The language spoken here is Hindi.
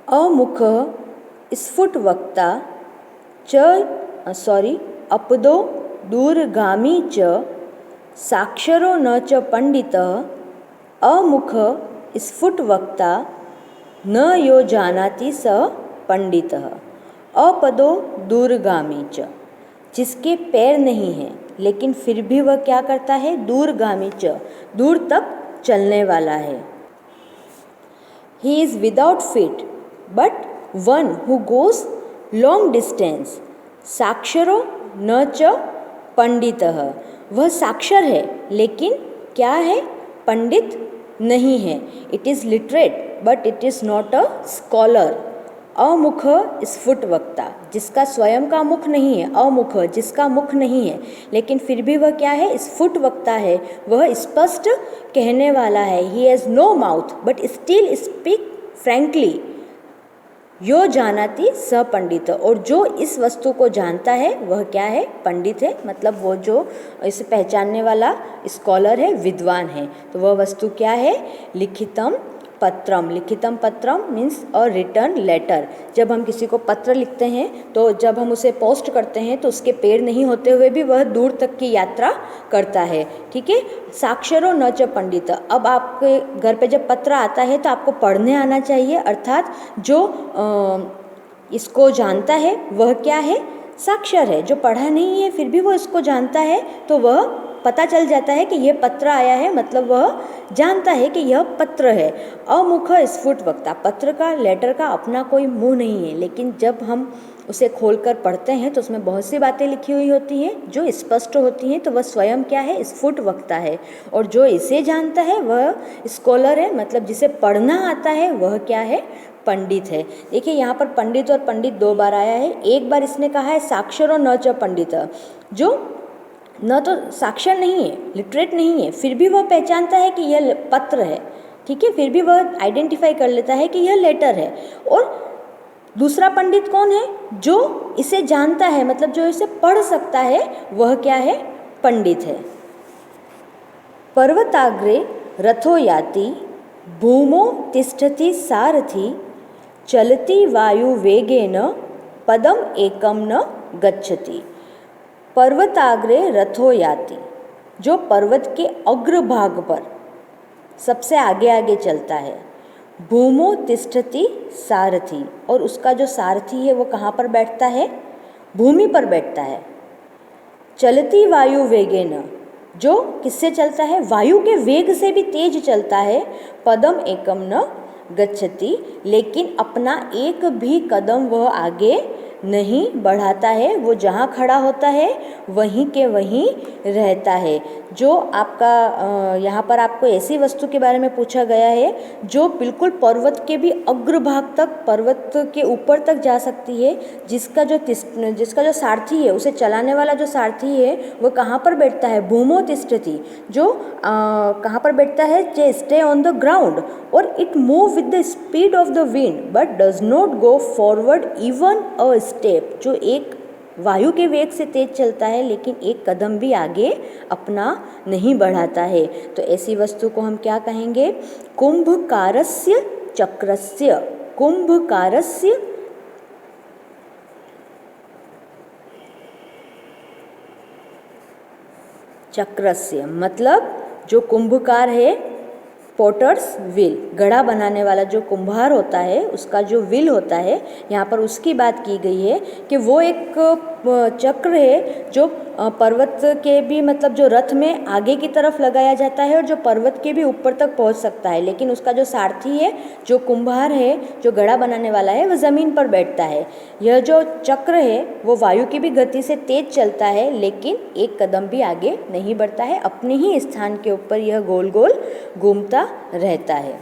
अमुख स्फुटवक्ता अपदो दूरगामी च साक्षरो न च पंडितः अमुख स्फुटवक्ता न यो जानाति स पंडितः। अपदो दूरगामी च, जिसके पैर नहीं हैं लेकिन फिर भी वह क्या करता है, दूरगामी च, दूर तक चलने वाला है। He is without feet but one who goes long distance। साक्षरो न च पंडितः, वह साक्षर है लेकिन क्या है, पंडित नहीं है। It is literate but it is not a scholar. अमुख स्फुटवक्ता, जिसका स्वयं का मुख नहीं है, अमुख जिसका मुख नहीं है लेकिन फिर भी वह क्या है, स्फुटवक्ता है, वह स्पष्ट कहने वाला है। He has no mouth but still speak frankly. यो जानाति स पंडित, और जो इस वस्तु को जानता है वह क्या है, पंडित है। मतलब वो जो इसे पहचानने वाला स्कॉलर है, विद्वान है। तो वह वस्तु क्या है, लिखितम पत्रम। लिखितम पत्रम मीन्स अ रिटर्न लेटर। जब हम किसी को पत्र लिखते हैं तो जब हम उसे पोस्ट करते हैं तो उसके पैर नहीं होते हुए भी वह दूर तक की यात्रा करता है। ठीक है। साक्षरो न च पंडित। अब आपके घर पे जब पत्र आता है तो आपको पढ़ने आना चाहिए, अर्थात जो इसको जानता है वह क्या है, साक्षर है। जो पढ़ा नहीं है फिर भी वो इसको जानता है तो वह पता चल जाता है कि यह पत्र आया है, मतलब वह जानता है कि यह पत्र है। अमुख स्फुटवक्ता, पत्र का, लेटर का अपना कोई मुंह नहीं है, लेकिन जब हम उसे खोलकर पढ़ते हैं तो उसमें बहुत सी बातें लिखी हुई होती हैं जो स्पष्ट होती हैं। तो वह स्वयं क्या है, स्फुटवक्ता है। और जो इसे जानता है वह स्कॉलर है, मतलब जिसे पढ़ना आता है वह क्या है, पंडित है। देखिए यहाँ पर पंडित और पंडित दो बार आया है। एक बार इसने कहा है साक्षरो न च पंडित, जो न तो साक्षर नहीं है, लिटरेट नहीं है, फिर भी वह पहचानता है कि यह पत्र है। ठीक है, फिर भी वह आइडेंटिफाई कर लेता है कि यह लेटर है। और दूसरा पंडित कौन है, जो इसे जानता है, मतलब जो इसे पढ़ सकता है, वह क्या है, पंडित है। पर्वताग्रे रथो याति भूमो तिष्ठति सारथी चलति वायु वेगेन पदम एकम न गच्छति। पर्वताग्रे रथो याति, जो पर्वत के अग्रभाग पर सबसे आगे आगे चलता है। भूमो तिष्ठति सारथी, और उसका जो सारथी है वो कहाँ पर बैठता है, भूमि पर बैठता है। चलती वायु वेगेन, जो किससे चलता है, वायु के वेग से भी तेज चलता है। पदम एकम न गच्छति, लेकिन अपना एक भी कदम वह आगे नहीं बढ़ाता है। वो जहाँ खड़ा होता है वहीं के वहीं रहता है। जो आपका यहाँ पर आपको ऐसी वस्तु के बारे में पूछा गया है जो बिल्कुल पर्वत के भी अग्रभाग तक, पर्वत के ऊपर तक जा सकती है, जिसका जो सारथी है, उसे चलाने वाला जो सारथी है वो कहाँ पर बैठता है, भूमो तिष्ठति, जो कहाँ पर बैठता है, जे स्टे ऑन द ग्राउंड। और it move with the speed of the wind but does not go forward even a step, जो एक वायु के वेग से तेज चलता है लेकिन एक कदम भी आगे अपना नहीं बढ़ाता है। तो ऐसी वस्तु को हम क्या कहेंगे, कुंभकारस्य चक्रस्य। कुंभकारस्य चक्रस्य, मतलब जो कुंभकार है, पोटर्स व्हील, घड़ा बनाने वाला जो कुम्हार होता है उसका जो व्हील होता है, यहाँ पर उसकी बात की गई है कि वो एक चक्र है जो पर्वत के भी, मतलब जो रथ में आगे की तरफ लगाया जाता है और जो पर्वत के भी ऊपर तक पहुँच सकता है। लेकिन उसका जो सारथी है, जो कुम्हार है, जो घड़ा बनाने वाला है, वह ज़मीन पर बैठता है। यह जो चक्र है वो वायु की भी गति से तेज चलता है लेकिन एक कदम भी आगे नहीं बढ़ता है, अपने ही स्थान के ऊपर यह गोल गोल घूमता रहता है।